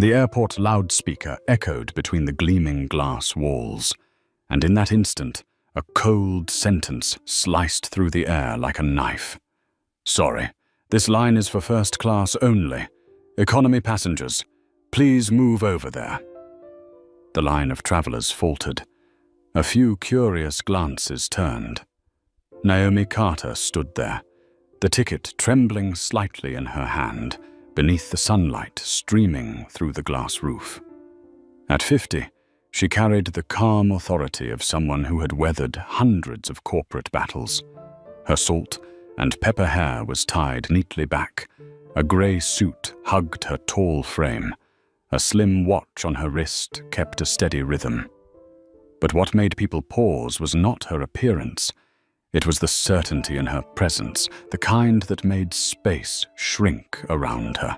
The airport loudspeaker echoed between the gleaming glass walls, and in that instant, a cold sentence sliced through the air like a knife. "Sorry, this line is for first class only. Economy passengers, please move over there." The line of travelers faltered. A few curious glances turned. Naomi Carter stood there, the ticket trembling slightly in her hand, beneath the sunlight streaming through the glass roof. At 50, she carried the calm authority of someone who had weathered hundreds of corporate battles. Her salt and pepper hair was tied neatly back. A grey suit hugged her tall frame. A slim watch on her wrist kept a steady rhythm. But what made people pause was not her appearance. It was the certainty in her presence, the kind that made space shrink around her.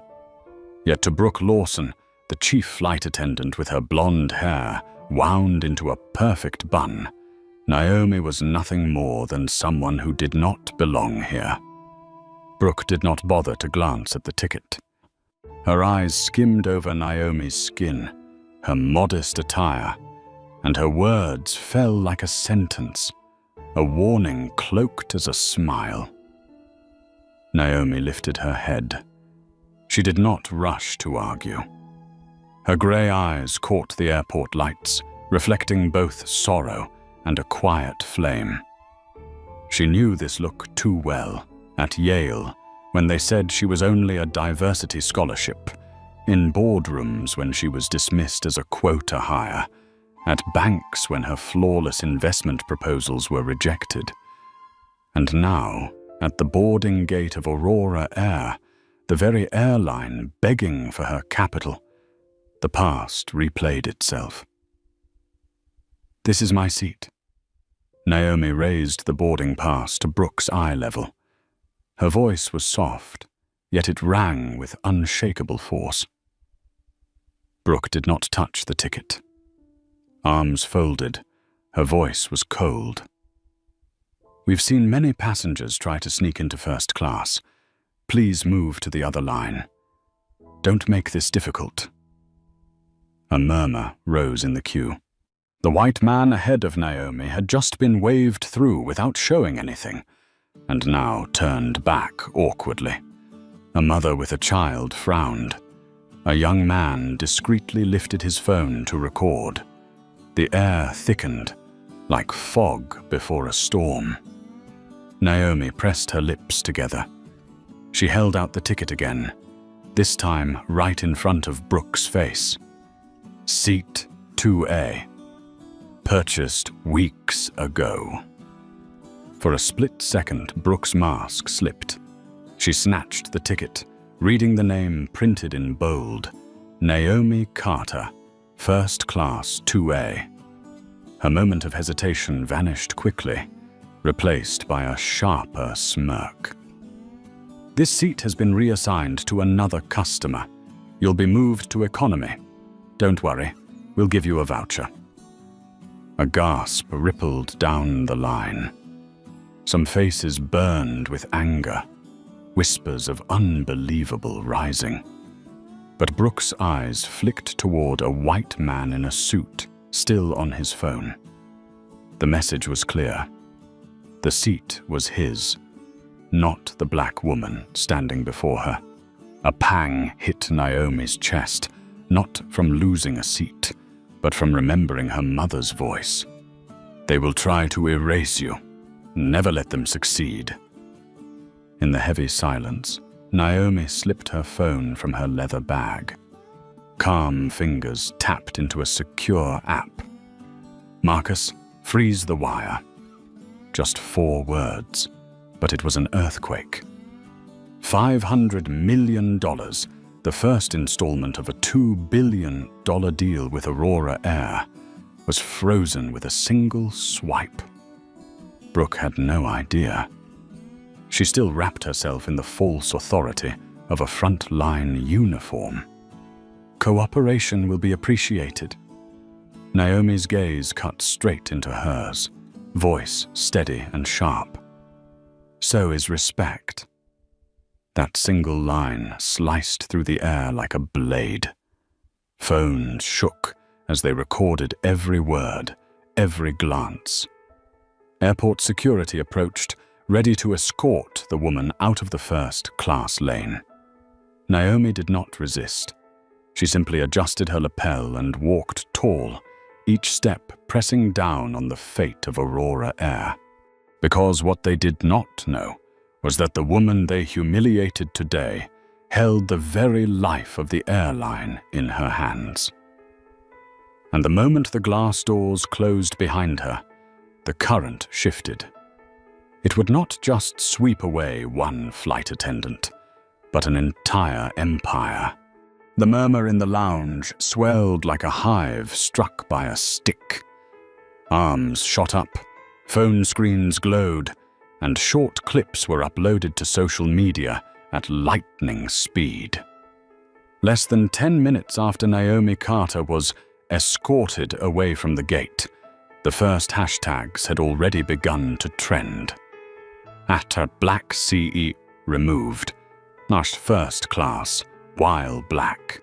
Yet to Brooke Lawson, the chief flight attendant with her blonde hair wound into a perfect bun, Naomi was nothing more than someone who did not belong here. Brooke did not bother to glance at the ticket. Her eyes skimmed over Naomi's skin, her modest attire, and her words fell like a sentence, a warning cloaked as a smile. Naomi lifted her head. She did not rush to argue. Her grey eyes caught the airport lights, reflecting both sorrow and a quiet flame. She knew this look too well. At Yale, when they said she was only a diversity scholarship, in boardrooms when she was dismissed as a quota hire, at banks when her flawless investment proposals were rejected. And now, at the boarding gate of Aurora Air, the very airline begging for her capital, the past replayed itself. "This is my seat." Naomi raised the boarding pass to Brooke's eye level. Her voice was soft, yet it rang with unshakable force. Brooke did not touch the ticket. Arms folded, her voice was cold. "We've seen many passengers try to sneak into first class. Please move to the other line. Don't make this difficult." A murmur rose in the queue. The white man ahead of Naomi had just been waved through without showing anything, and now turned back awkwardly. A mother with a child frowned. A young man discreetly lifted his phone to record. The air thickened, like fog before a storm. Naomi pressed her lips together. She held out the ticket again, this time right in front of Brooke's face. Seat 2A. Purchased weeks ago. For a split second, Brooke's mask slipped. She snatched the ticket, reading the name printed in bold. Naomi Carter, First Class 2A. Her moment of hesitation vanished quickly, replaced by a sharper smirk. "This seat has been reassigned to another customer. You'll be moved to economy. Don't worry, we'll give you a voucher." A gasp rippled down the line. Some faces burned with anger, whispers of unbelievable rising. But Brooke's eyes flicked toward a white man in a suit, still on his phone. The message was clear. The seat was his, not the black woman standing before her. A pang hit Naomi's chest, not from losing a seat, but from remembering her mother's voice. "They will try to erase you. Never let them succeed." In the heavy silence, Naomi slipped her phone from her leather bag. Calm fingers tapped into a secure app. "Marcus, freeze the wire." Just 4 words, but it was an earthquake. $500 million, the first installment of a $2 billion deal with Aurora Air, was frozen with a single swipe. Brooke had no idea. She still wrapped herself in the false authority of a front-line uniform. "Cooperation will be appreciated." Naomi's gaze cut straight into hers, voice steady and sharp. "So is respect." That single line sliced through the air like a blade. Phones shook as they recorded every word, every glance. Airport security approached, ready to escort the woman out of the first-class lane. Naomi did not resist. She simply adjusted her lapel and walked tall, each step pressing down on the fate of Aurora Air. Because what they did not know was that the woman they humiliated today held the very life of the airline in her hands. And the moment the glass doors closed behind her, the current shifted. It would not just sweep away one flight attendant, but an entire empire. The murmur in the lounge swelled like a hive struck by a stick. Arms shot up, phone screens glowed, and short clips were uploaded to social media at lightning speed. Less than 10 minutes after Naomi Carter was escorted away from the gate, the first hashtags had already begun to trend. At her black CE removed, not first class, while black.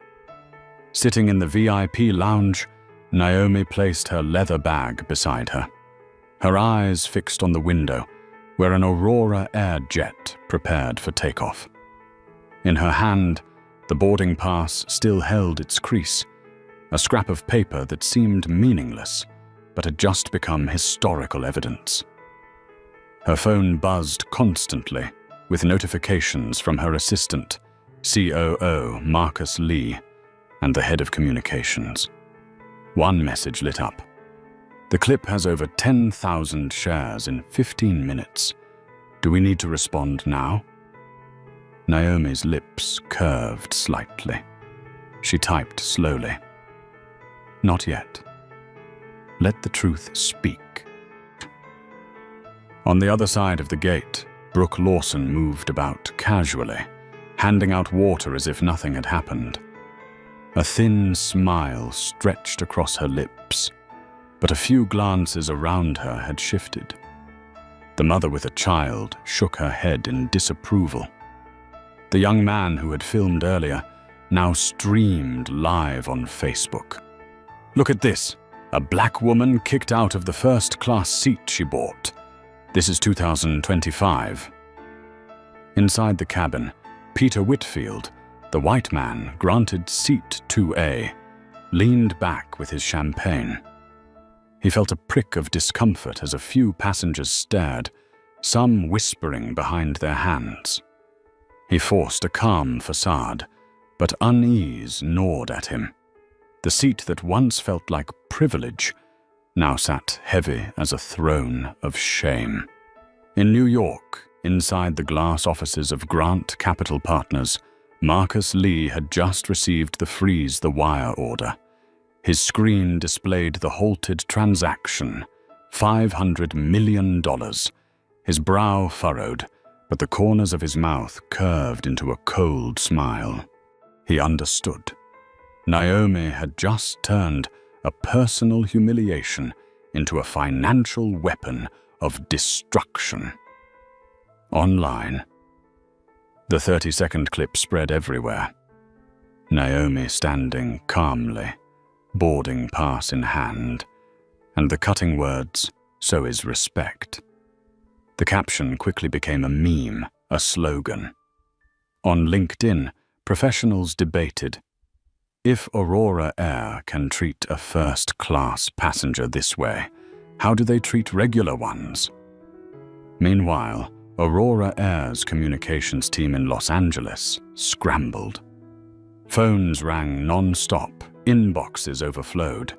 Sitting in the VIP lounge, Naomi placed her leather bag beside her, her eyes fixed on the window where an Aurora Air jet prepared for takeoff. In her hand, the boarding pass still held its crease, a scrap of paper that seemed meaningless but had just become historical evidence. Her phone buzzed constantly with notifications from her assistant, COO Marcus Lee, and the head of communications. One message lit up. The clip has over 10,000 shares in 15 minutes. Do we need to respond now? Naomi's lips curved slightly. She typed slowly. Not yet. Let the truth speak. On the other side of the gate, Brooke Lawson moved about casually, handing out water as if nothing had happened. A thin smile stretched across her lips, but a few glances around her had shifted. The mother with a child shook her head in disapproval. The young man who had filmed earlier now streamed live on Facebook. Look at this. A black woman kicked out of the first-class seat she bought. This is 2025. Inside the cabin, Peter Whitfield, the white man granted seat 2A, leaned back with his champagne. He felt a prick of discomfort as a few passengers stared, some whispering behind their hands. He forced a calm facade, but unease gnawed at him. The seat that once felt like privilege now sat heavy as a throne of shame. In New York, inside the glass offices of Grant Capital Partners, Marcus Lee had just received the Freeze the Wire order. His screen displayed the halted transaction, $500 million. His brow furrowed, but the corners of his mouth curved into a cold smile. He understood. Naomi had just turned a personal humiliation into a financial weapon of destruction. Online, the 30-second clip spread everywhere. Naomi standing calmly, boarding pass in hand, and the cutting words, "So is respect." The caption quickly became a meme, a slogan. On LinkedIn, professionals debated, if Aurora Air can treat a first-class passenger this way, how do they treat regular ones? Meanwhile, Aurora Air's communications team in Los Angeles scrambled. Phones rang non-stop, inboxes overflowed,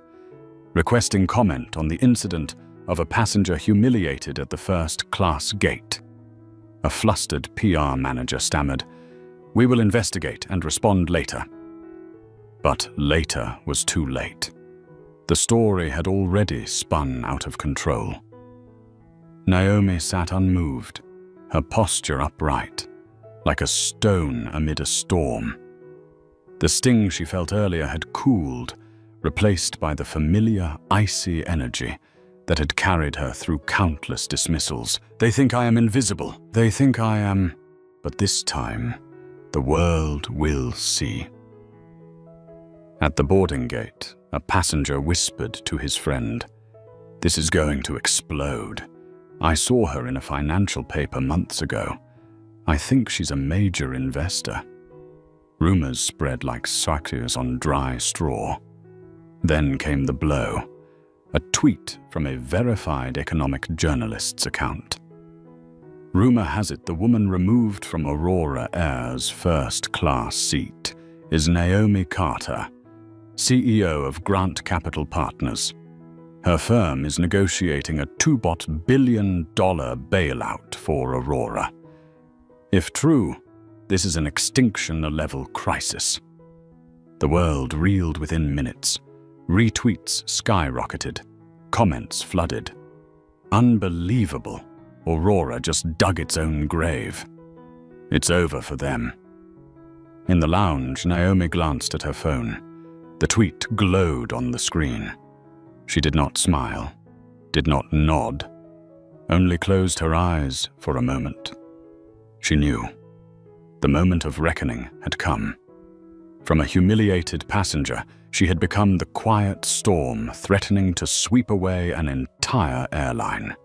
requesting comment on the incident of a passenger humiliated at the first-class gate. A flustered PR manager stammered, "We will investigate and respond later." But later was too late. The story had already spun out of control. Naomi sat unmoved, her posture upright, like a stone amid a storm. The sting she felt earlier had cooled, replaced by the familiar, icy energy that had carried her through countless dismissals. They think I am invisible. They think I am... But this time, the world will see. At the boarding gate, a passenger whispered to his friend, "This is going to explode. I saw her in a financial paper months ago. I think she's a major investor." Rumors spread like cyclones on dry straw. Then came the blow. A tweet from a verified economic journalist's account. Rumor has it the woman removed from Aurora Air's first-class seat is Naomi Carter, CEO of Grant Capital Partners. Her firm is negotiating a $2 billion bailout for Aurora. If true, this is an extinction-level crisis. The world reeled within minutes. Retweets skyrocketed. Comments flooded. Unbelievable. Aurora just dug its own grave. It's over for them. In the lounge, Naomi glanced at her phone. The tweet glowed on the screen. She did not smile, did not nod, only closed her eyes for a moment. She knew. The moment of reckoning had come. From a humiliated passenger, she had become the quiet storm threatening to sweep away an entire airline.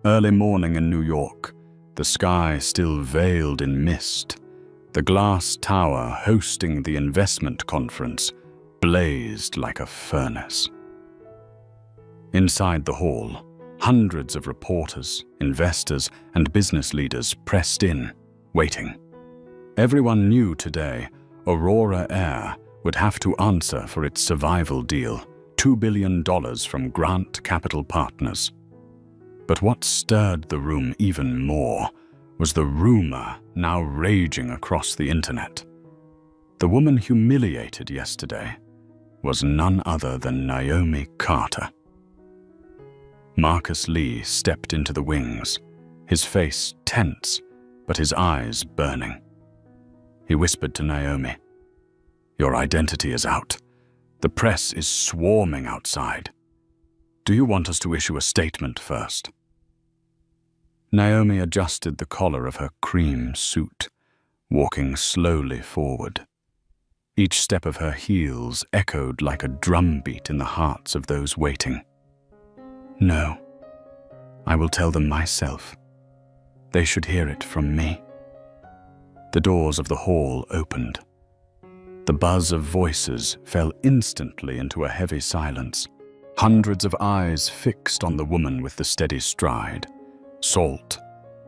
Early morning in New York, the sky still veiled in mist. The glass tower hosting the investment conference blazed like a furnace. Inside the hall, hundreds of reporters, investors, and business leaders pressed in, waiting. Everyone knew today Aurora Air would have to answer for its survival deal, $2 billion from Grant Capital Partners. But what stirred the room even more was the rumor now raging across the internet. The woman humiliated yesterday was none other than Naomi Carter. Marcus Lee stepped into the wings, his face tense, but his eyes burning. He whispered to Naomi, "Your identity is out. The press is swarming outside. Do you want us to issue a statement first?" Naomi adjusted the collar of her cream suit, walking slowly forward. Each step of her heels echoed like a drumbeat in the hearts of those waiting. "No, I will tell them myself. They should hear it from me." The doors of the hall opened. The buzz of voices fell instantly into a heavy silence. Hundreds of eyes fixed on the woman with the steady stride, salt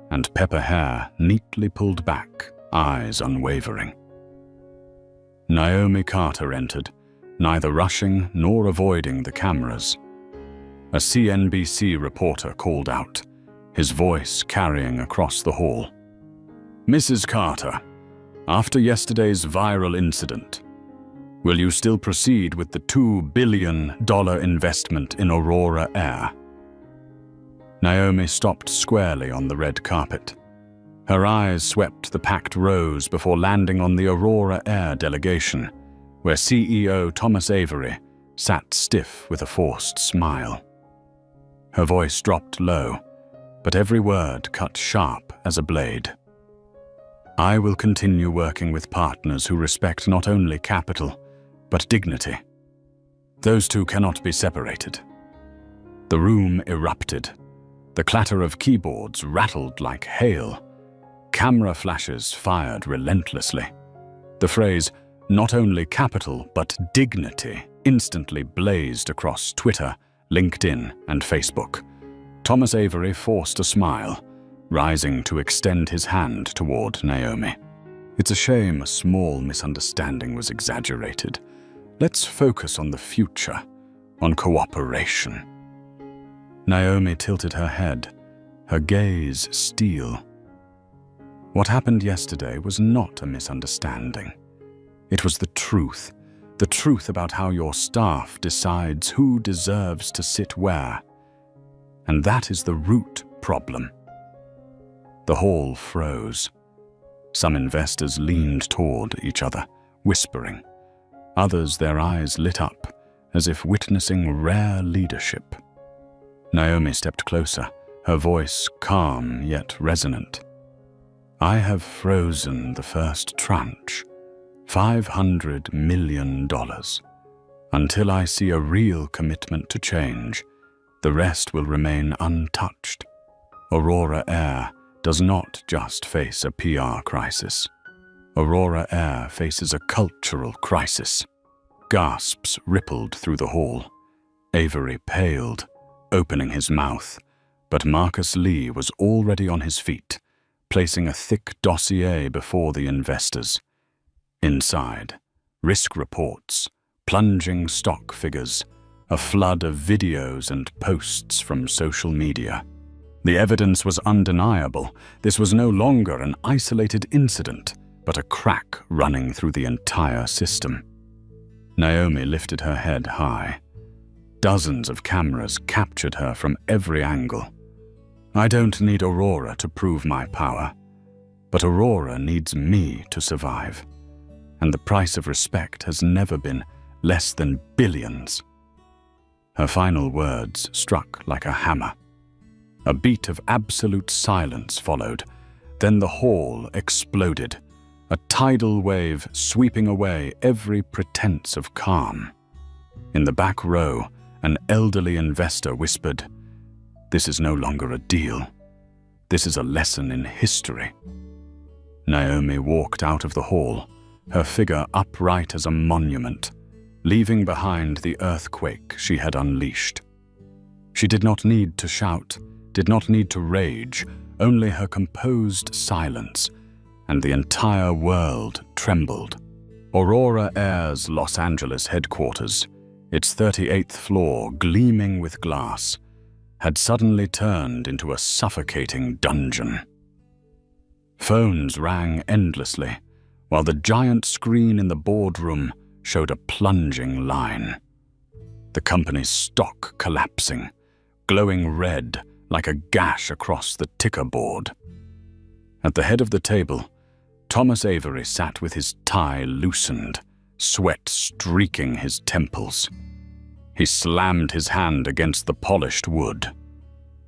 and pepper hair neatly pulled back, eyes unwavering. Naomi Carter entered, neither rushing nor avoiding the cameras. A CNBC reporter called out, his voice carrying across the hall. "Mrs. Carter, after yesterday's viral incident, will you still proceed with the $2 billion investment in Aurora Air?" Naomi stopped squarely on the red carpet. Her eyes swept the packed rows before landing on the Aurora Air delegation, where CEO Thomas Avery sat stiff with a forced smile. Her voice dropped low, but every word cut sharp as a blade. "I will continue working with partners who respect not only capital, but dignity. Those two cannot be separated." The room erupted. The clatter of keyboards rattled like hail. Camera flashes fired relentlessly. The phrase, "not only capital, but dignity," instantly blazed across Twitter, LinkedIn, and Facebook. Thomas Avery forced a smile, rising to extend his hand toward Naomi. "It's a shame a small misunderstanding was exaggerated. Let's focus on the future, on cooperation." Naomi tilted her head, her gaze steel. What happened yesterday was not a misunderstanding. It was the truth about how your staff decides who deserves to sit where. And that is the root problem. The hall froze. Some investors leaned toward each other, whispering. Others, their eyes lit up, as if witnessing rare leadership. Naomi stepped closer, her voice calm yet resonant. "I have frozen the first tranche, $500 million. Until I see a real commitment to change, the rest will remain untouched. Aurora Air does not just face a PR crisis. Aurora Air faces a cultural crisis. Gasps rippled through the hall. Avery paled, opening his mouth, but Marcus Lee was already on his feet, placing a thick dossier before the investors. Inside, risk reports, plunging stock figures, a flood of videos and posts from social media. The evidence was undeniable. This was no longer an isolated incident, but a crack running through the entire system. Naomi lifted her head high. Dozens of cameras captured her from every angle. I don't need Aurora to prove my power, but Aurora needs me to survive. And the price of respect has never been less than billions. Her final words struck like a hammer. A beat of absolute silence followed. Then the hall exploded, a tidal wave sweeping away every pretense of calm. In the back row, an elderly investor whispered, "This is no longer a deal. This is a lesson in history." Naomi walked out of the hall, her figure upright as a monument, leaving behind the earthquake she had unleashed. She did not need to shout, did not need to rage, only her composed silence, and the entire world trembled. Aurora Air's Los Angeles headquarters, its 38th floor gleaming with glass, had suddenly turned into a suffocating dungeon. Phones rang endlessly, while the giant screen in the boardroom showed a plunging line. The company's stock collapsing, glowing red like a gash across the ticker board. At the head of the table, Thomas Avery sat with his tie loosened, sweat streaking his temples. He slammed his hand against the polished wood.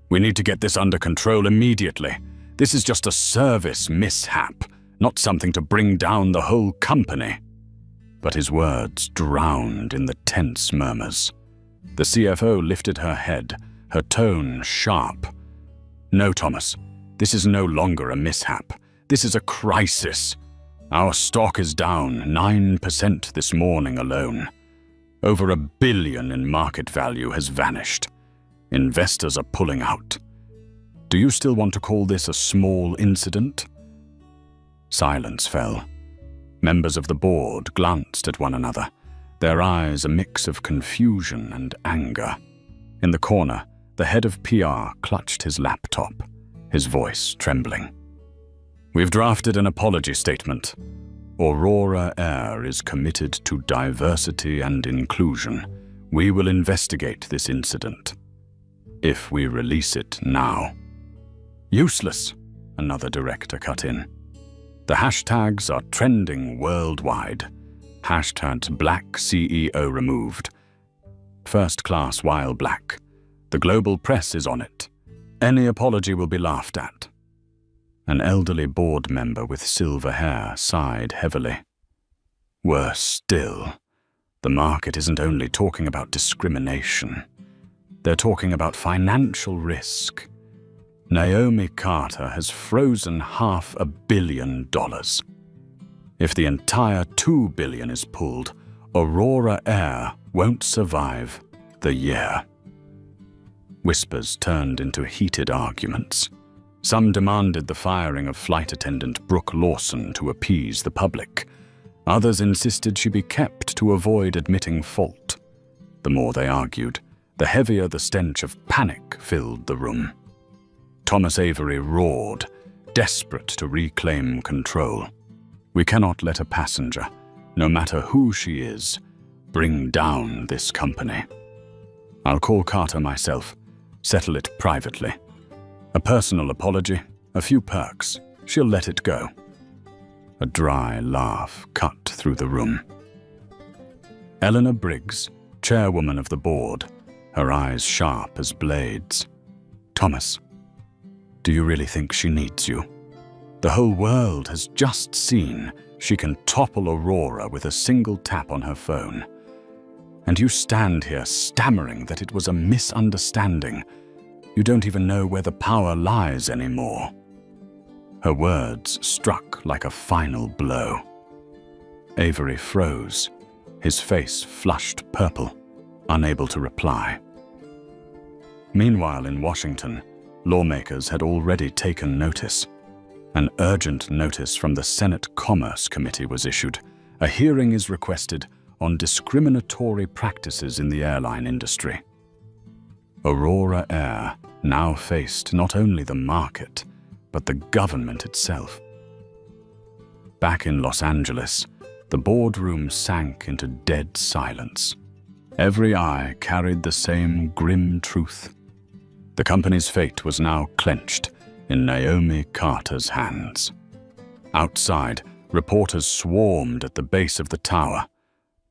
"We need to get this under control immediately. This is just a service mishap, not something to bring down the whole company." But his words drowned in the tense murmurs. The CFO lifted her head, her tone sharp. "No, Thomas, this is no longer a mishap. This is a crisis. Our stock is down 9% this morning alone. Over $1 billion in market value has vanished. Investors are pulling out. Do you still want to call this a small incident?" Silence fell. Members of the board glanced at one another, their eyes a mix of confusion and anger. In the corner, the head of PR clutched his laptop, his voice trembling. "We've drafted an apology statement. Aurora Air is committed to diversity and inclusion. We will investigate this incident. If we release it now." "Useless," another director cut in. "The hashtags are trending worldwide. Hashtag Black CEO removed. First class while black. The global press is on it. Any apology will be laughed at." An elderly board member with silver hair sighed heavily. "Worse still, the market isn't only talking about discrimination. They're talking about financial risk. Naomi Carter has frozen $500 million. If the entire $2 billion is pulled, Aurora Air won't survive the year." Whispers turned into heated arguments. Some demanded the firing of flight attendant Brooke Lawson to appease the public. Others insisted she be kept to avoid admitting fault. The more they argued, the heavier the stench of panic filled the room. Thomas Avery roared, desperate to reclaim control. "We cannot let a passenger, no matter who she is, bring down this company. I'll call Carter myself, settle it privately. A personal apology, a few perks. She'll let it go." A dry laugh cut through the room. Eleanor Briggs, chairwoman of the board, her eyes sharp as blades. "Thomas, do you really think she needs you? The whole world has just seen she can topple Aurora with a single tap on her phone. And you stand here stammering that it was a misunderstanding. You don't even know where the power lies anymore." Her words struck like a final blow. Avery froze, his face flushed purple, unable to reply. Meanwhile, in Washington, lawmakers had already taken notice. An urgent notice from the Senate Commerce Committee was issued. A hearing is requested on discriminatory practices in the airline industry. Aurora Air now faced not only the market, but the government itself. Back in Los Angeles, the boardroom sank into dead silence. Every eye carried the same grim truth. The company's fate was now clenched in Naomi Carter's hands. Outside, reporters swarmed at the base of the tower.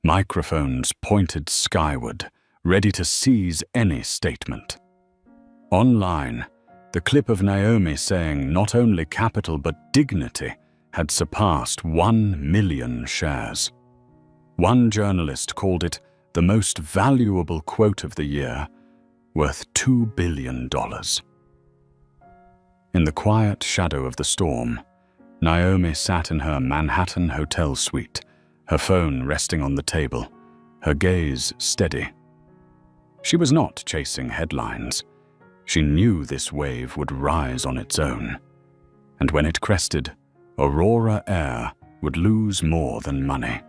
Microphones pointed skyward, ready to seize any statement. Online, the clip of Naomi saying not only capital but dignity had surpassed 1 million shares. One journalist called it the most valuable quote of the year, worth $2 billion. In the quiet shadow of the storm, Naomi sat in her Manhattan hotel suite, her phone resting on the table, her gaze steady. She was not chasing headlines. She knew this wave would rise on its own. And when it crested, Aurora Air would lose more than money.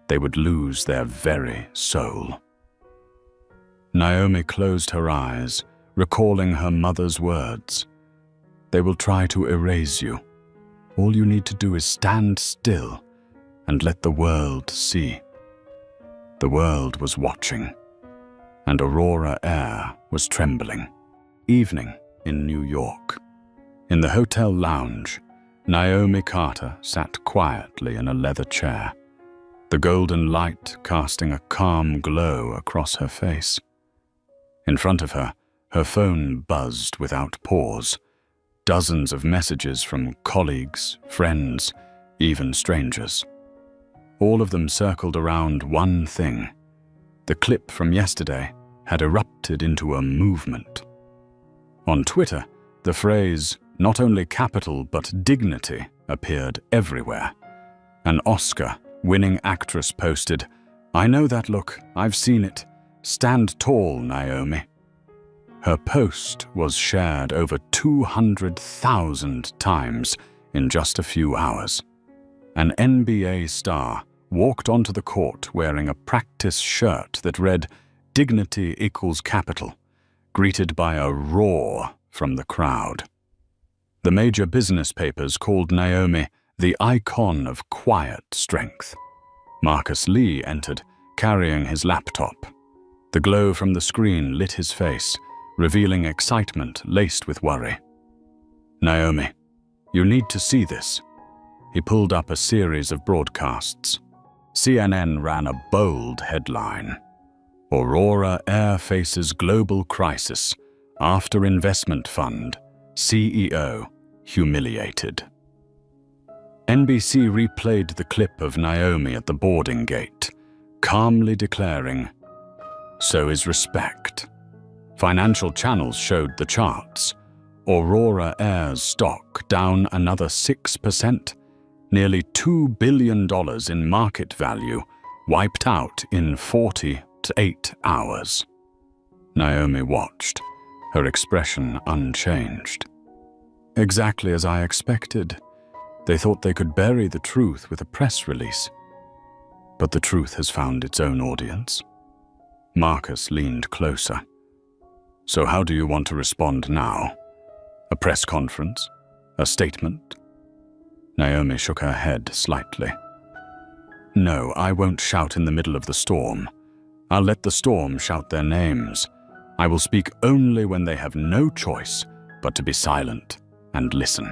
They would lose their very soul. Naomi closed her eyes, recalling her mother's words. "They will try to erase you. All you need to do is stand still and let the world see." The world was watching, and Aurora Air was trembling. Evening in New York. In the hotel lounge, Naomi Carter sat quietly in a leather chair, the golden light casting a calm glow across her face. In front of her, her phone buzzed without pause. Dozens of messages from colleagues, friends, even strangers. All of them circled around one thing. The clip from yesterday had erupted into a movement. On Twitter, the phrase, "not only capital but dignity," appeared everywhere. An Oscar-winning actress posted, "I know that look, I've seen it. Stand tall, Naomi." Her post was shared over 200,000 times in just a few hours. An NBA star walked onto the court wearing a practice shirt that read, "Dignity equals capital," greeted by a roar from the crowd. The major business papers called Naomi the icon of quiet strength. Marcus Lee entered, carrying his laptop. The glow from the screen lit his face, revealing excitement laced with worry. "Naomi, you need to see this." He pulled up a series of broadcasts. CNN ran a bold headline. "Aurora Air faces global crisis after investment fund, CEO humiliated." NBC replayed the clip of Naomi at the boarding gate, calmly declaring, "So is respect." Financial channels showed the charts. Aurora Air's stock down another 6%, nearly $2 billion in market value, wiped out in 48 hours. Naomi watched, her expression unchanged. "Exactly as I expected. They thought they could bury the truth with a press release. But the truth has found its own audience." Marcus leaned closer. "So how do you want to respond now? A press conference? A statement?" Naomi shook her head slightly. "No, I won't shout in the middle of the storm. I'll let the storm shout their names. I will speak only when they have no choice but to be silent and listen."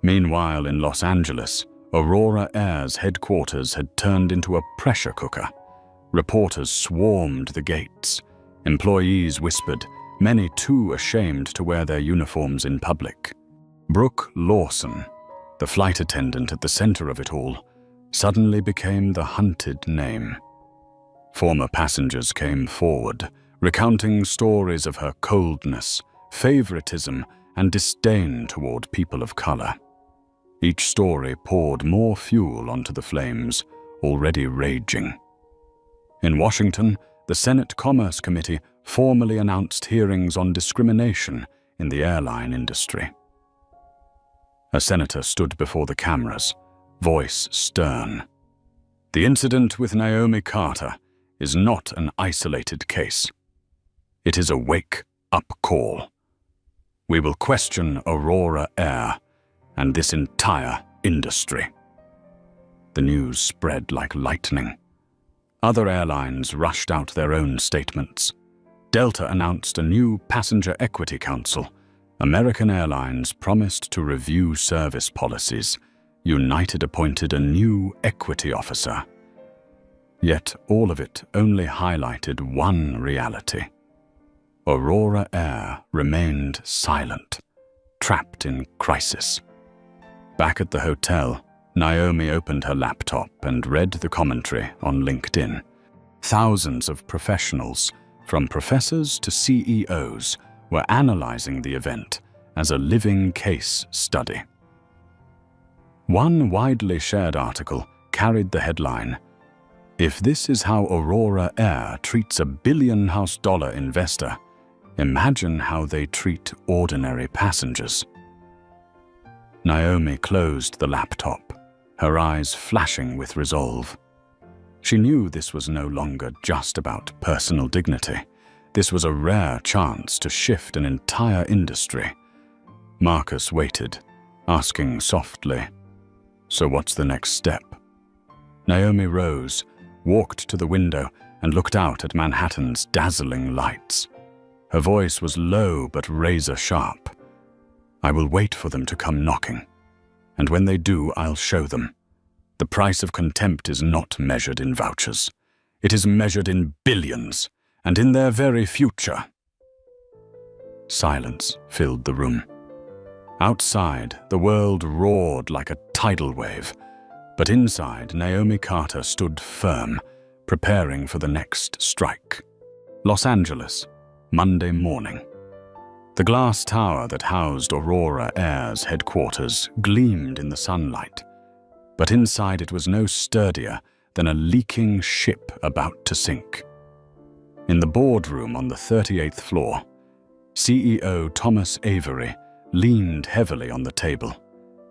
Meanwhile, in Los Angeles, Aurora Air's headquarters had turned into a pressure cooker. Reporters swarmed the gates. Employees whispered, many too ashamed to wear their uniforms in public. Brooke Lawson, the flight attendant at the center of it all, suddenly became the hunted name. Former passengers came forward, recounting stories of her coldness, favoritism, and disdain toward people of color. Each story poured more fuel onto the flames, already raging. In Washington, the Senate Commerce Committee formally announced hearings on discrimination in the airline industry. A senator stood before the cameras, voice stern. The incident with Naomi Carter is not an isolated case. It is a wake-up call. We will question Aurora Air and this entire industry. The news spread like lightning. Other airlines rushed out their own statements. Delta announced a new Passenger Equity Council. American Airlines promised to review service policies. United appointed a new equity officer. Yet all of it only highlighted one reality. Aurora Air remained silent, trapped in crisis. Back at the hotel, Naomi opened her laptop and read the commentary on LinkedIn. Thousands of professionals, from professors to CEOs, were analyzing the event as a living case study. One widely shared article carried the headline, "If this is how Aurora Air treats a billion-dollar investor, imagine how they treat ordinary passengers." Naomi closed the laptop, her eyes flashing with resolve. She knew this was no longer just about personal dignity. This was a rare chance to shift an entire industry. Marcus waited, asking softly, "So what's the next step?" Naomi rose, walked to the window, and looked out at Manhattan's dazzling lights. Her voice was low but razor-sharp. "I will wait for them to come knocking. And when they do, I'll show them. The price of contempt is not measured in vouchers. It is measured in billions, and in their very future." Silence filled the room. Outside, the world roared like a tidal wave, but inside, Naomi Carter stood firm, preparing for the next strike. Los Angeles, Monday morning. The glass tower that housed Aurora Air's headquarters gleamed in the sunlight, but inside it was no sturdier than a leaking ship about to sink. In the boardroom on the 38th floor, CEO Thomas Avery leaned heavily on the table,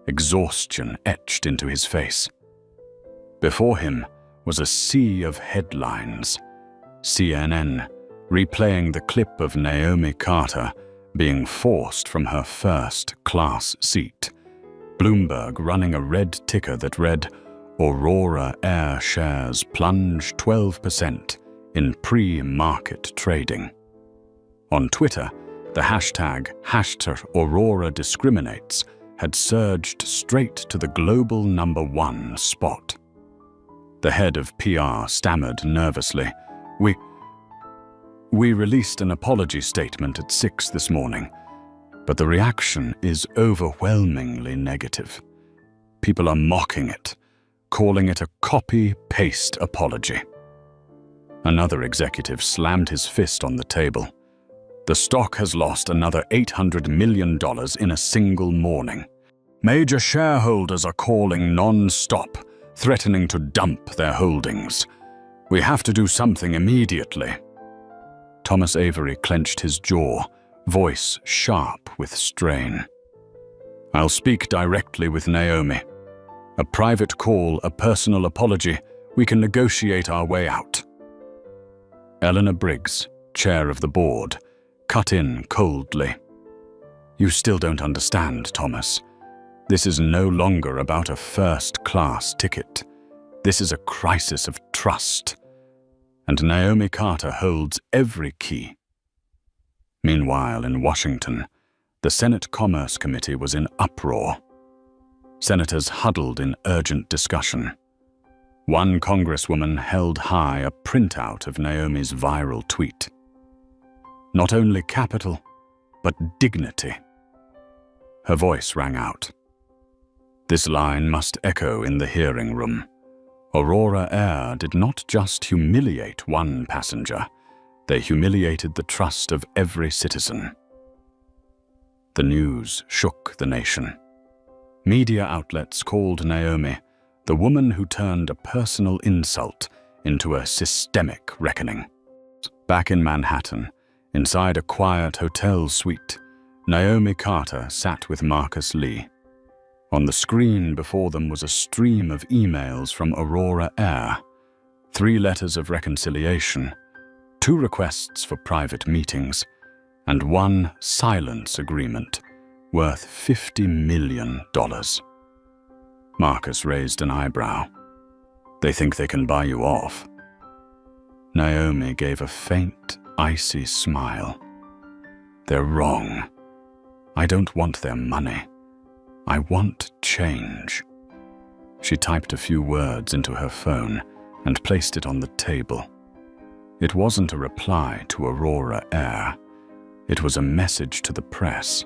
exhaustion etched into his face. Before him was a sea of headlines. CNN replaying the clip of Naomi Carter being forced from her first-class seat. Bloomberg running a red ticker that read, "Aurora Air shares plunge 12% in pre-market trading." On Twitter, the hashtag #AuroraDiscriminates had surged straight to the global #1 spot. The head of PR stammered nervously, We released an apology statement at 6 this morning, but the reaction is overwhelmingly negative. People are mocking it, calling it a copy-paste apology." Another executive slammed his fist on the table. "The stock has lost another $800 million in a single morning. Major shareholders are calling non-stop, threatening to dump their holdings. We have to do something immediately." Thomas Avery clenched his jaw, voice sharp with strain. "I'll speak directly with Naomi. A private call, a personal apology. We can negotiate our way out." Eleanor Briggs, chair of the board, cut in coldly. "You still don't understand, Thomas. This is no longer about a first-class ticket. This is a crisis of trust. And Naomi Carter holds every key." Meanwhile, in Washington, the Senate Commerce Committee was in uproar. Senators huddled in urgent discussion. One congresswoman held high a printout of Naomi's viral tweet. "Not only capital, but dignity." Her voice rang out. This line must echo in the hearing room. Aurora Air did not just humiliate one passenger, they humiliated the trust of every citizen. The news shook the nation. Media outlets called Naomi the woman who turned a personal insult into a systemic reckoning. Back in Manhattan, inside a quiet hotel suite, Naomi Carter sat with Marcus Lee. On the screen before them was a stream of emails from Aurora Air, 3 letters of reconciliation, 2 requests for private meetings, and 1 silence agreement worth $50 million. Marcus raised an eyebrow. They think they can buy you off. Naomi gave a faint, icy smile. They're wrong. I don't want their money. I want change. She typed a few words into her phone and placed it on the table. It wasn't a reply to Aurora Air. It was a message to the press.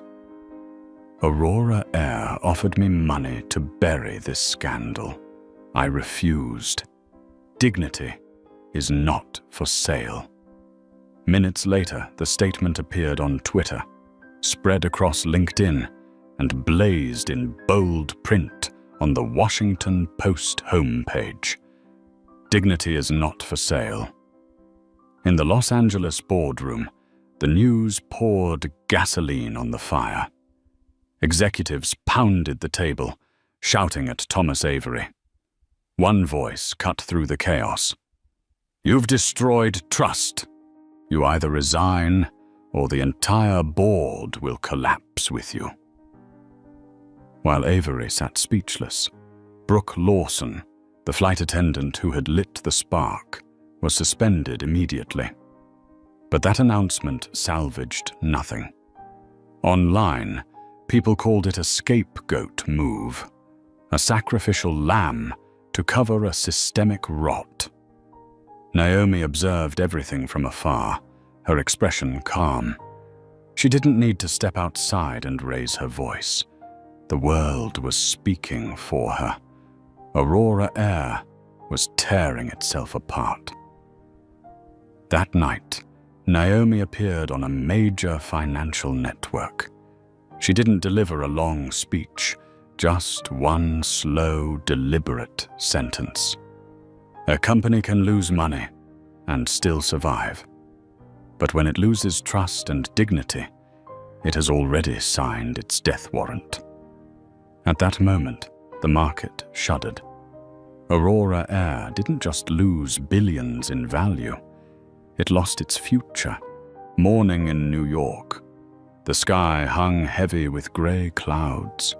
Aurora Air offered me money to bury this scandal. I refused. Dignity is not for sale. Minutes later, the statement appeared on Twitter, spread across LinkedIn, and blazed in bold print on the Washington Post homepage. Dignity is not for sale. In the Los Angeles boardroom, the news poured gasoline on the fire. Executives pounded the table, shouting at Thomas Avery. One voice cut through the chaos. You've destroyed trust. You either resign or the entire board will collapse with you. While Avery sat speechless, Brooke Lawson, the flight attendant who had lit the spark, was suspended immediately. But that announcement salvaged nothing. Online, people called it a scapegoat move, a sacrificial lamb to cover a systemic rot. Naomi observed everything from afar, her expression calm. She didn't need to step outside and raise her voice. The world was speaking for her. Aurora Air was tearing itself apart. That night, Naomi appeared on a major financial network. She didn't deliver a long speech, just one slow, deliberate sentence. A company can lose money and still survive. But when it loses trust and dignity, it has already signed its death warrant. At that moment, the market shuddered. Aurora Air didn't just lose billions in value. It lost its future. Morning in New York. The sky hung heavy with gray clouds,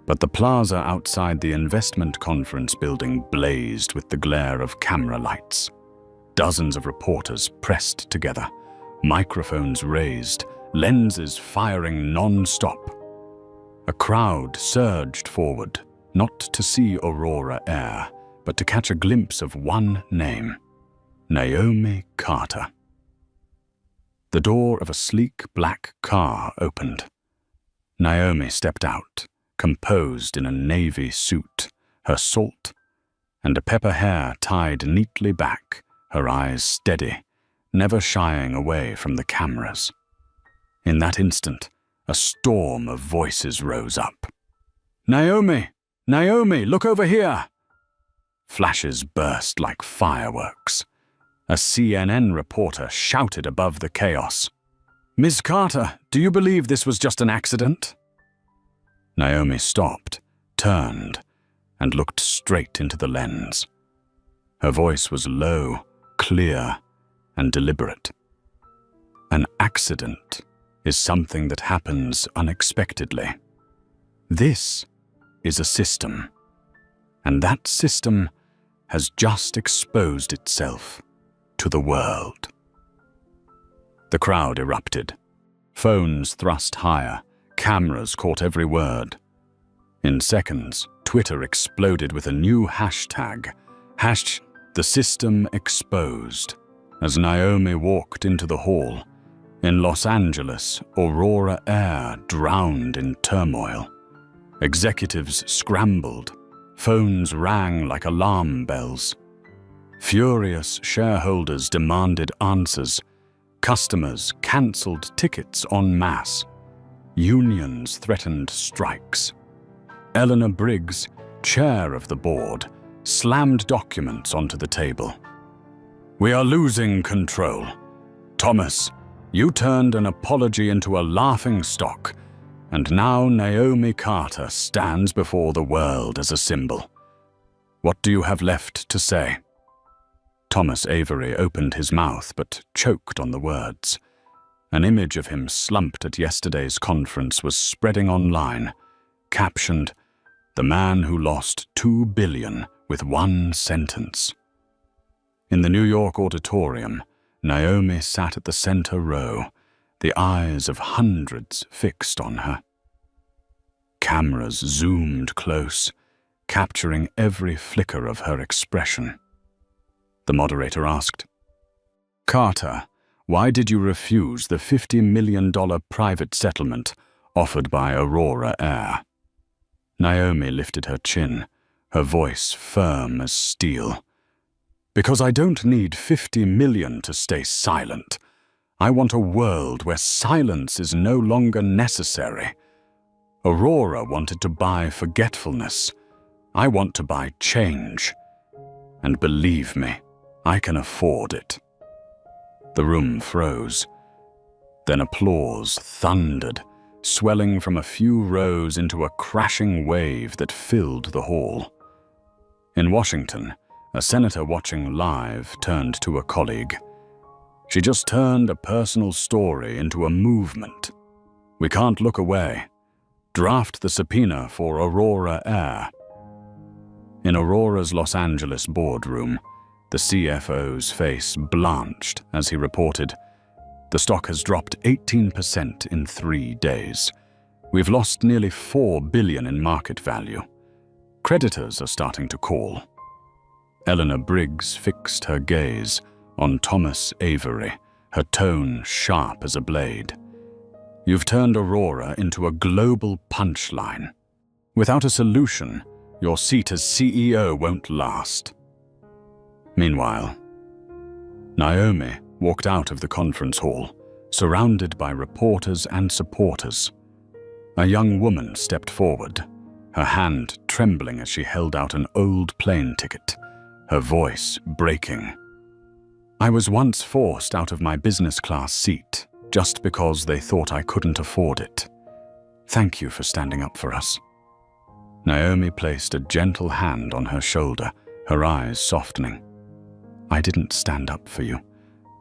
but the plaza outside the investment conference building blazed with the glare of camera lights. Dozens of reporters pressed together, microphones raised, lenses firing non-stop. A crowd surged forward, not to see Aurora Air, but to catch a glimpse of one name, Naomi Carter. The door of a sleek black car opened. Naomi stepped out, composed in a navy suit, her salt and a pepper hair tied neatly back, her eyes steady, never shying away from the cameras. In that instant, a storm of voices rose up. "Naomi! Naomi, look over here!" Flashes burst like fireworks. A CNN reporter shouted above the chaos. "Ms. Carter, do you believe this was just an accident?" Naomi stopped, turned, and looked straight into the lens. Her voice was low, clear, and deliberate. An accident is something that happens unexpectedly. This is a system, and that system has just exposed itself to the world. The crowd erupted. Phones thrust higher, cameras caught every word. In seconds, Twitter exploded with a new hashtag, #The System Exposed. As Naomi walked into the hall, in Los Angeles, Aurora Air drowned in turmoil. Executives scrambled, Phones rang like alarm bells. Furious shareholders demanded answers. Customers cancelled tickets en masse. Unions threatened strikes. Eleanor Briggs, chair of the board, slammed documents onto the table. "We are losing control. Thomas, you turned an apology into a laughingstock, and now Naomi Carter stands before the world as a symbol. What do you have left to say?" Thomas Avery opened his mouth but choked on the words. An image of him slumped at yesterday's conference was spreading online, captioned, "The man who lost $2 billion with one sentence." In the New York auditorium, Naomi sat at the center row, the eyes of hundreds fixed on her. Cameras zoomed close, capturing every flicker of her expression. The moderator asked, "Carter, why did you refuse the $50 million private settlement offered by Aurora Air?" Naomi lifted her chin, her voice firm as steel. "Because I don't need $50 million to stay silent. I want a world where silence is no longer necessary. Aurora wanted to buy forgetfulness. I want to buy change. And believe me, I can afford it." The room froze. Then applause thundered, swelling from a few rows into a crashing wave that filled the hall. In Washington, a senator watching live turned to a colleague. "She just turned a personal story into a movement. We can't look away. Draft the subpoena for Aurora Air." In Aurora's Los Angeles boardroom, the CFO's face blanched as he reported, "The stock has dropped 18% in 3 days. We've lost nearly $4 billion in market value. Creditors are starting to call." Eleanor Briggs fixed her gaze on Thomas Avery, her tone sharp as a blade. "You've turned Aurora into a global punchline. Without a solution, your seat as CEO won't last." Meanwhile, Naomi walked out of the conference hall, surrounded by reporters and supporters. A young woman stepped forward, her hand trembling as she held out an old plane ticket, her voice breaking. "I was once forced out of my business class seat just because they thought I couldn't afford it. Thank you for standing up for us." Naomi placed a gentle hand on her shoulder, her eyes softening. "I didn't stand up for you.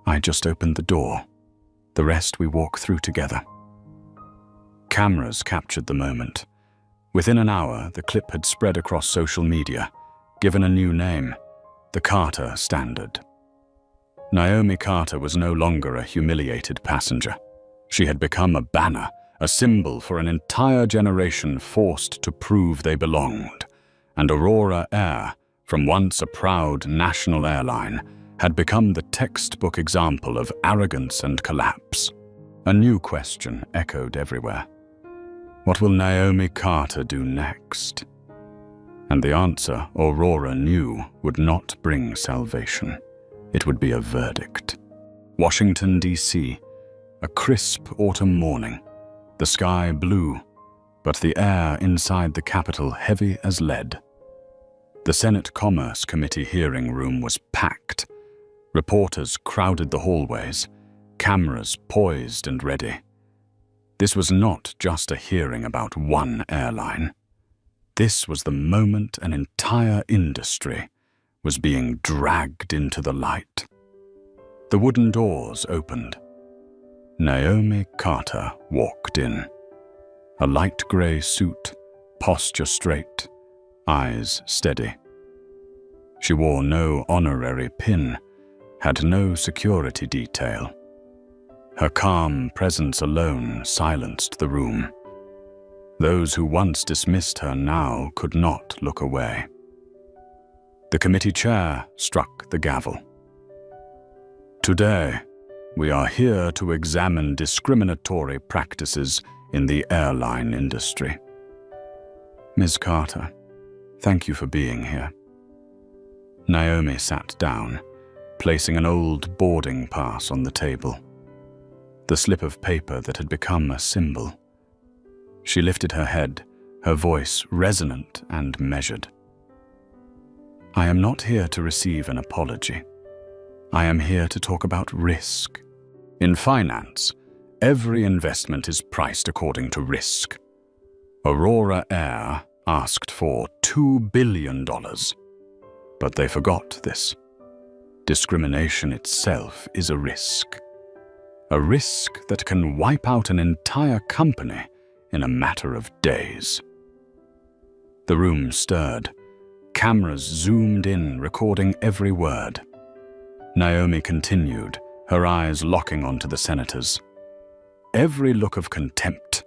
I just opened the door. The rest we walk through together." Cameras captured the moment. Within an hour, the clip had spread across social media, given a new name, the Carter Standard. Naomi Carter was no longer a humiliated passenger. She had become a banner, a symbol for an entire generation forced to prove they belonged, and Aurora Air, from once a proud national airline, had become the textbook example of arrogance and collapse. A new question echoed everywhere. What will Naomi Carter do next? And the answer Aurora knew would not bring salvation. It would be a verdict. Washington, D.C., a crisp autumn morning. The sky blue, but the air inside the Capitol heavy as lead. The Senate Commerce Committee hearing room was packed. Reporters crowded the hallways, cameras poised and ready. This was not just a hearing about one airline. This was the moment an entire industry was being dragged into the light. The wooden doors opened. Naomi Carter walked in. A light gray suit, posture straight, eyes steady. She wore no honorary pin, had no security detail. Her calm presence alone silenced the room. Those who once dismissed her now could not look away. The committee chair struck the gavel. Today, we are here to examine discriminatory practices in the airline industry. Ms. Carter, Thank you for being here. Naomi sat down, placing an old boarding pass on the table, the slip of paper that had become a symbol. She lifted her head, her voice resonant and measured. I am not here to receive an apology. I am here to talk about risk. In finance, every investment is priced according to risk. Aurora Air asked for $2 billion, but they forgot this. Discrimination itself is a risk that can wipe out an entire company in a matter of days. The room stirred. Cameras zoomed in, recording every word. Naomi continued, her eyes locking onto the senators. Every look of contempt,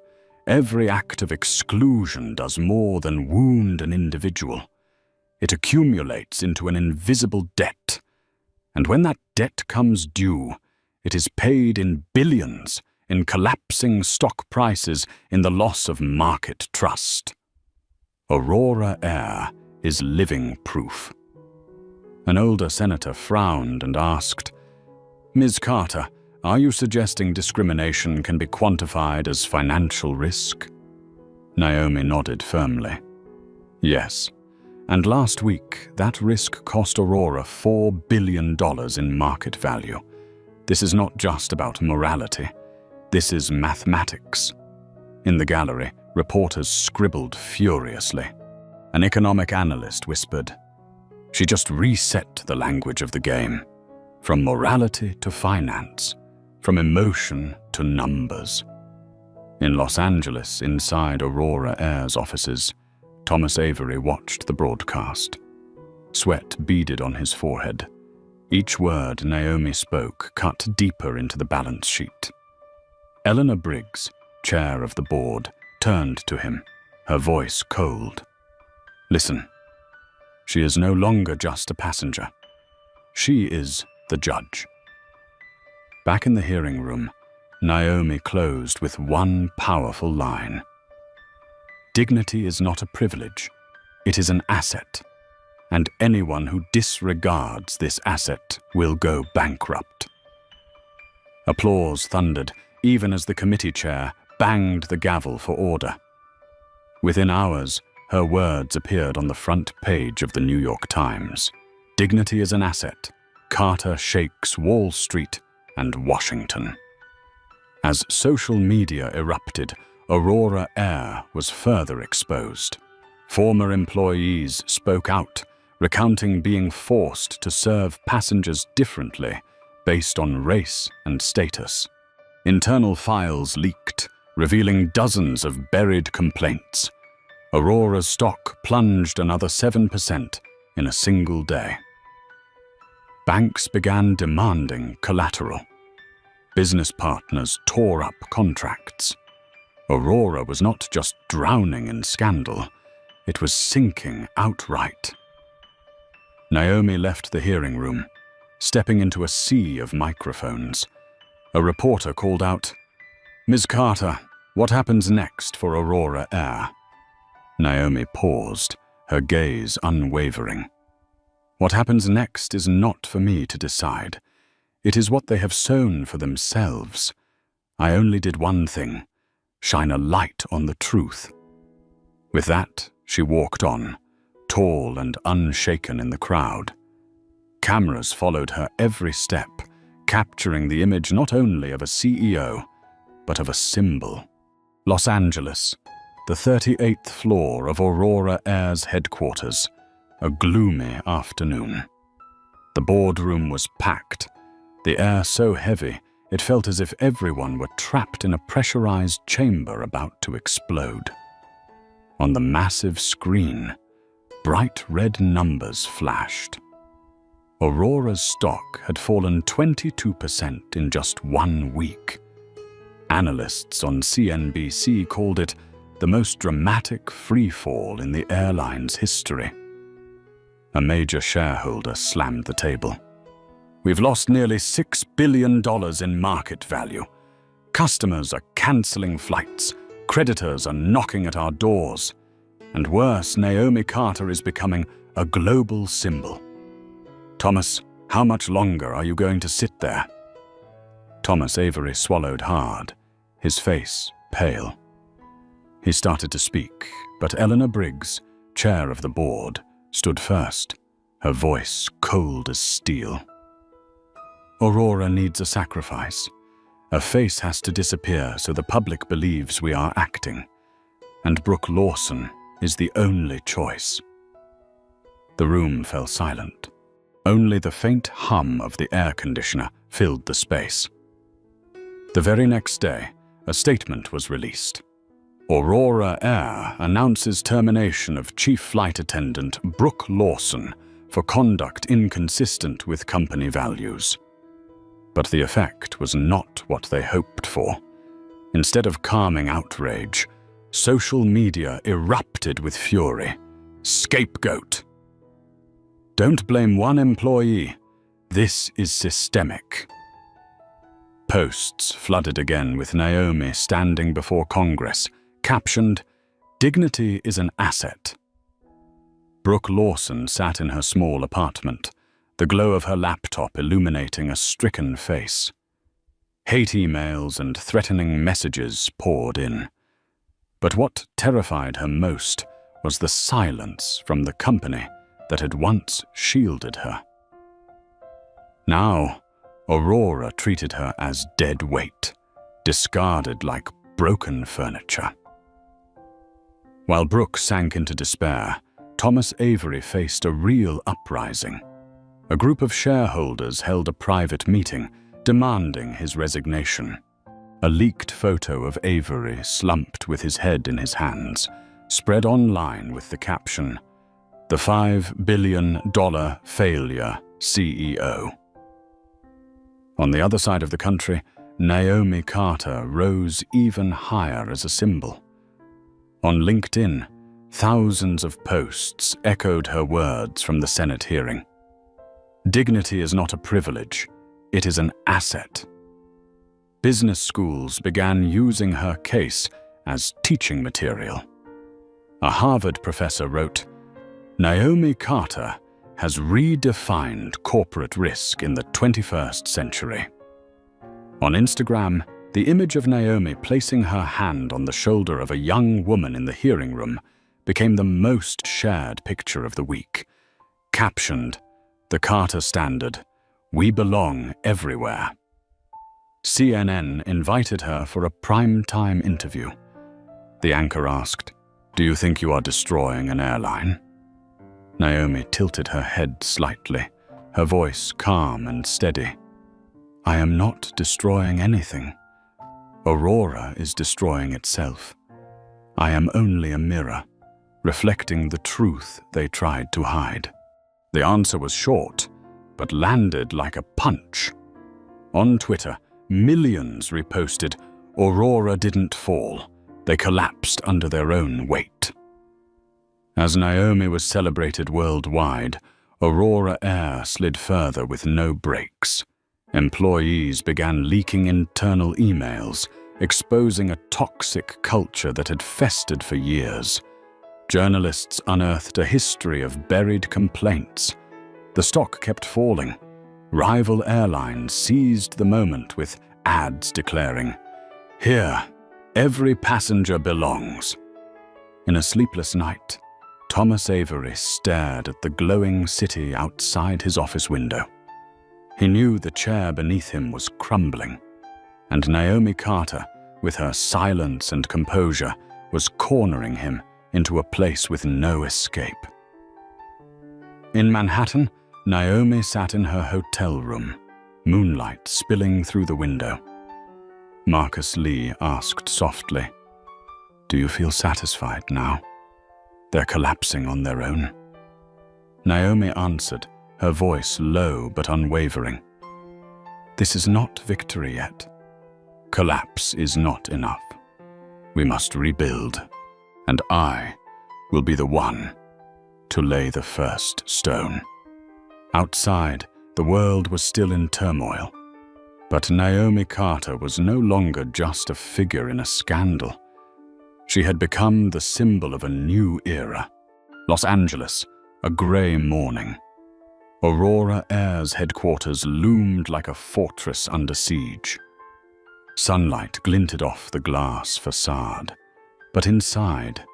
every act of exclusion does more than wound an individual. It accumulates into an invisible debt. And when that debt comes due, it is paid in billions, in collapsing stock prices, in the loss of market trust. Aurora Air is living proof. An older senator frowned and asked, Ms. Carter, are you suggesting discrimination can be quantified as financial risk? Naomi nodded firmly. Yes, and last week that risk cost Aurora $4 billion in market value. This is not just about morality. This is mathematics. In the gallery, reporters scribbled furiously. An economic analyst whispered, She just reset the language of the game, from morality to finance, from emotion to numbers. In Los Angeles, inside Aurora Air's offices, Thomas Avery watched the broadcast. Sweat beaded on his forehead. Each word Naomi spoke cut deeper into the balance sheet. Eleanor Briggs, chair of the board, turned to him, her voice cold. Listen, she is no longer just a passenger. She is the judge. Back in the hearing room, Naomi closed with one powerful line. Dignity is not a privilege, it is an asset, and anyone who disregards this asset will go bankrupt. Applause thundered, even as the committee chair banged the gavel for order. Within hours, her words appeared on the front page of the New York Times. Dignity is an asset. Carter shakes Wall Street and Washington. As social media erupted, Aurora Air was further exposed. Former employees spoke out, recounting being forced to serve passengers differently based on race and status. Internal files leaked, revealing dozens of buried complaints. Aurora's stock plunged another 7% in a single day. Banks began demanding collateral. Business partners tore up contracts. Aurora was not just drowning in scandal, it was sinking outright. Naomi left the hearing room, stepping into a sea of microphones. A reporter called out, Ms. Carter, what happens next for Aurora Air? Naomi paused, her gaze unwavering. What happens next is not for me to decide. It is what they have sown for themselves. I only did one thing, shine a light on the truth. With that, she walked on, tall and unshaken in the crowd. Cameras followed her every step, capturing the image not only of a CEO, but of a symbol. Los Angeles, the 38th floor of Aurora Air's headquarters, a gloomy afternoon. The boardroom was packed, the air so heavy it felt as if everyone were trapped in a pressurized chamber about to explode. On the massive screen, bright red numbers flashed. Aurora's stock had fallen 22% in just 1 week. Analysts on CNBC called it the most dramatic freefall in the airline's history. A major shareholder slammed the table. We've lost nearly $6 billion in market value. Customers are canceling flights. Creditors are knocking at our doors. And worse, Naomi Carter is becoming a global symbol. Thomas, how much longer are you going to sit there? Thomas Avery swallowed hard, his face pale. He started to speak, but Eleanor Briggs, chair of the board, stood first, her voice cold as steel. Aurora needs a sacrifice. A face has to disappear so the public believes we are acting. And Brooke Lawson is the only choice. The room fell silent. Only the faint hum of the air conditioner filled the space. The very next day, a statement was released. Aurora Air announces termination of Chief Flight Attendant Brooke Lawson for conduct inconsistent with company values. But the effect was not what they hoped for. Instead of calming outrage, social media erupted with fury. Scapegoat. Don't blame one employee. This is systemic. Posts flooded again with Naomi standing before Congress, captioned, "Dignity is an asset." Brooke Lawson sat in her small apartment, the glow of her laptop illuminating a stricken face. Hate emails and threatening messages poured in. But what terrified her most was the silence from the company that had once shielded her. Now, Aurora treated her as dead weight, discarded like broken furniture. While Brooke sank into despair, Thomas Avery faced a real uprising. A group of shareholders held a private meeting demanding his resignation. A leaked photo of Avery slumped with his head in his hands, spread online with the caption, "The $5 billion failure CEO." On the other side of the country, Naomi Carter rose even higher as a symbol. On LinkedIn, thousands of posts echoed her words from the Senate hearing. Dignity is not a privilege, it is an asset. Business schools began using her case as teaching material. A Harvard professor wrote, "Naomi Carter has redefined corporate risk in the 21st century." On Instagram, the image of Naomi placing her hand on the shoulder of a young woman in the hearing room became the most shared picture of the week. Captioned, "The Carter Standard, we belong everywhere." CNN invited her for a prime-time interview. The anchor asked, "Do you think you are destroying an airline?" Naomi tilted her head slightly, her voice calm and steady. "I am not destroying anything. Aurora is destroying itself. I am only a mirror, reflecting the truth they tried to hide." The answer was short, but landed like a punch. On Twitter, millions reposted, "Aurora didn't fall. They collapsed under their own weight." As Naomi was celebrated worldwide, Aurora Air slid further with no brakes. Employees began leaking internal emails, exposing a toxic culture that had festered for years. Journalists unearthed a history of buried complaints. The stock kept falling. Rival airlines seized the moment with ads declaring, "Here, every passenger belongs." In a sleepless night, Thomas Avery stared at the glowing city outside his office window. He knew the chair beneath him was crumbling, and Naomi Carter, with her silence and composure, was cornering him into a place with no escape. In Manhattan, Naomi sat in her hotel room, moonlight spilling through the window. Marcus Lee asked softly, "Do you feel satisfied now? They're collapsing on their own." Naomi answered, her voice low but unwavering. "This is not victory yet. Collapse is not enough. We must rebuild, and I will be the one to lay the first stone." Outside, the world was still in turmoil, but Naomi Carter was no longer just a figure in a scandal. She had become the symbol of a new era. Los Angeles, a grey morning. Aurora Air's headquarters loomed like a fortress under siege. Sunlight glinted off the glass facade, but inside,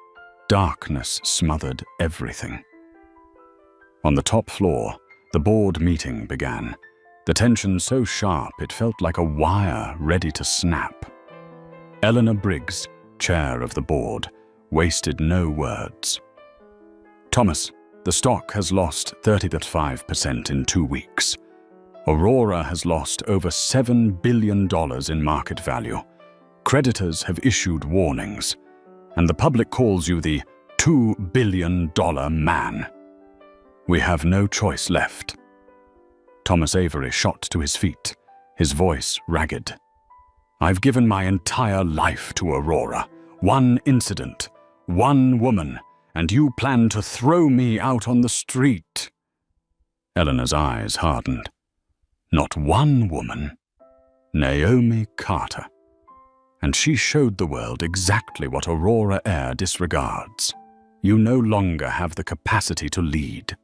darkness smothered everything. On the top floor, the board meeting began, the tension so sharp it felt like a wire ready to snap. Eleanor Briggs, chair of the board, wasted no words. "Thomas, the stock has lost 35% in 2 weeks. Aurora has lost over $7 billion in market value. Creditors have issued warnings, and the public calls you the $2 billion man. We have no choice left." Thomas Avery shot to his feet, his voice ragged. "I've given my entire life to Aurora. One incident, one woman, and you plan to throw me out on the street." Eleanor's eyes hardened. Not one woman. Naomi Carter. And she showed the world exactly what Aurora Air disregards. You no longer have the capacity to lead.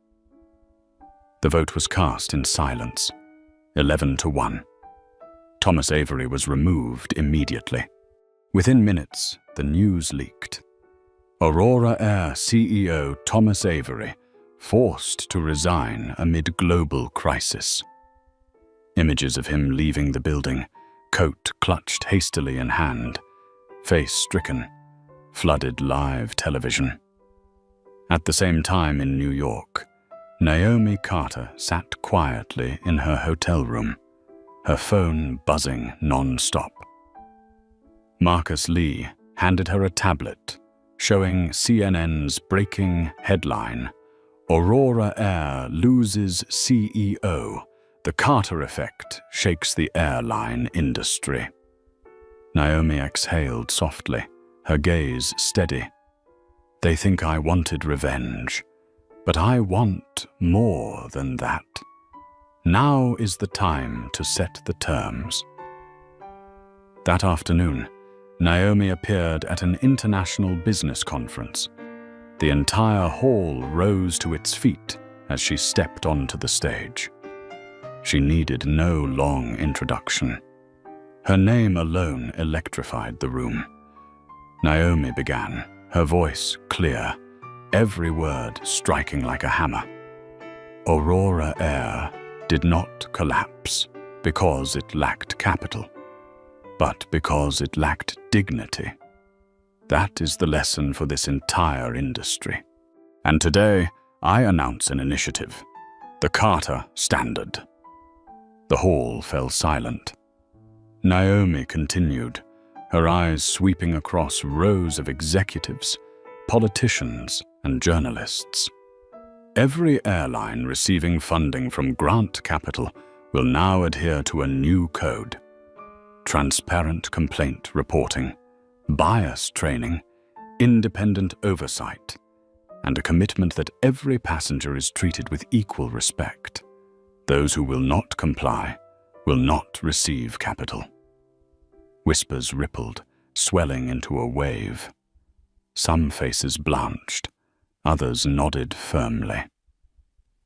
The vote was cast in silence, 11-1. Thomas Avery was removed immediately. Within minutes, the news leaked. Aurora Air CEO Thomas Avery forced to resign amid global crisis. Images of him leaving the building, coat clutched hastily in hand, face stricken, flooded live television. At the same time in New York, Naomi Carter sat quietly in her hotel room, her phone buzzing non-stop. Marcus Lee handed her a tablet showing CNN's breaking headline, "Aurora Air loses CEO. The Carter effect shakes the airline industry." Naomi exhaled softly, her gaze steady. "They think I wanted revenge, but I want more than that. Now is the time to set the terms." That afternoon, Naomi appeared at an international business conference. The entire hall rose to its feet as she stepped onto the stage. She needed no long introduction. Her name alone electrified the room. Naomi began, her voice clear, every word striking like a hammer. Aurora Air did not collapse because it lacked capital, but because it lacked dignity. That is the lesson for this entire industry. And today, I announce an initiative, the Carter Standard. The hall fell silent. Naomi continued, her eyes sweeping across rows of executives, politicians, and journalists. Every airline receiving funding from grant capital will now adhere to a new code. Transparent complaint reporting, bias training, independent oversight, and a commitment that every passenger is treated with equal respect. Those who will not comply will not receive capital. Whispers rippled, swelling into a wave. Some faces blanched, others nodded firmly.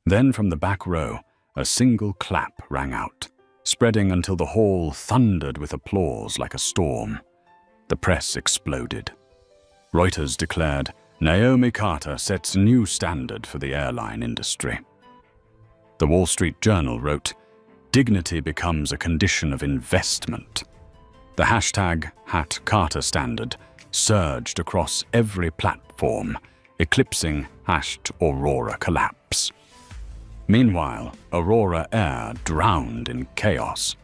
Then from the back row, a single clap rang out, spreading until the hall thundered with applause like a storm. The press exploded. Reuters declared, "Naomi Carter sets new standard for the airline industry." The Wall Street Journal wrote, "Dignity becomes a condition of investment." The hashtag #CarterStandard surged across every platform, eclipsing #AuroraCollapse. Meanwhile, Aurora Air drowned in chaos.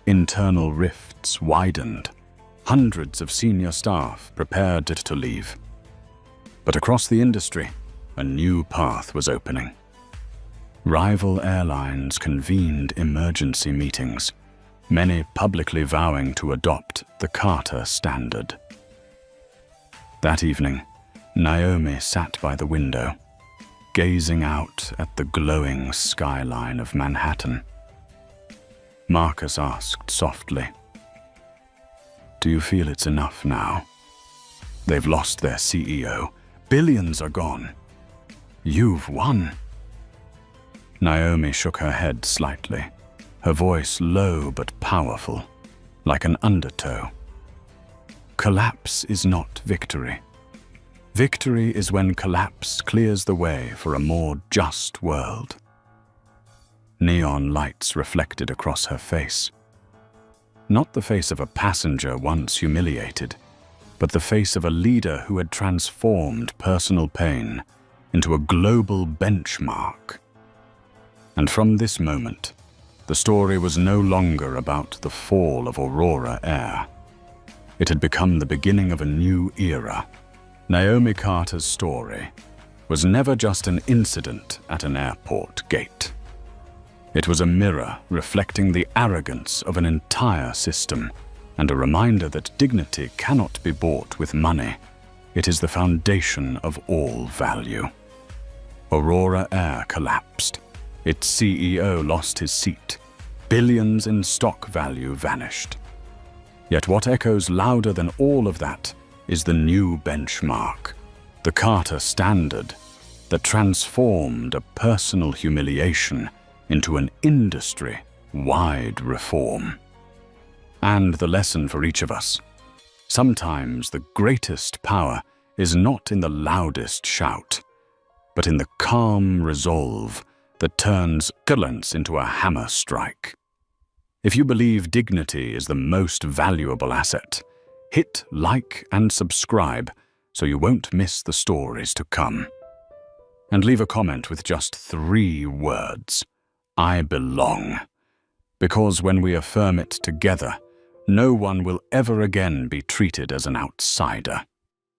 Internal rifts widened. Hundreds of senior staff prepared to leave. But across the industry, a new path was opening. Rival airlines convened emergency meetings, many publicly vowing to adopt the Carter Standard. That evening, Naomi sat by the window, gazing out at the glowing skyline of Manhattan. Marcus asked softly, "Do you feel it's enough now?" They've lost their CEO. Billions are gone. You've won. Naomi shook her head slightly, her voice low but powerful, like an undertow. Collapse is not victory. Victory is when collapse clears the way for a more just world. Neon lights reflected across her face. Not the face of a passenger once humiliated, but the face of a leader who had transformed personal pain into a global benchmark. And from this moment, the story was no longer about the fall of Aurora Air. It had become the beginning of a new era. Naomi Carter's story was never just an incident at an airport gate. It was a mirror reflecting the arrogance of an entire system, and a reminder that dignity cannot be bought with money. It is the foundation of all value. Aurora Air collapsed. Its CEO lost his seat. Billions in stock value vanished. Yet what echoes louder than all of that is the new benchmark, the Carter Standard, that transformed a personal humiliation into an industry-wide reform. And the lesson for each of us: sometimes the greatest power is not in the loudest shout, but in the calm resolve that turns violence into a hammer strike. If you believe dignity is the most valuable asset, hit like and subscribe so you won't miss the stories to come. And leave a comment with just 3 words: I belong. Because when we affirm it together, no one will ever again be treated as an outsider.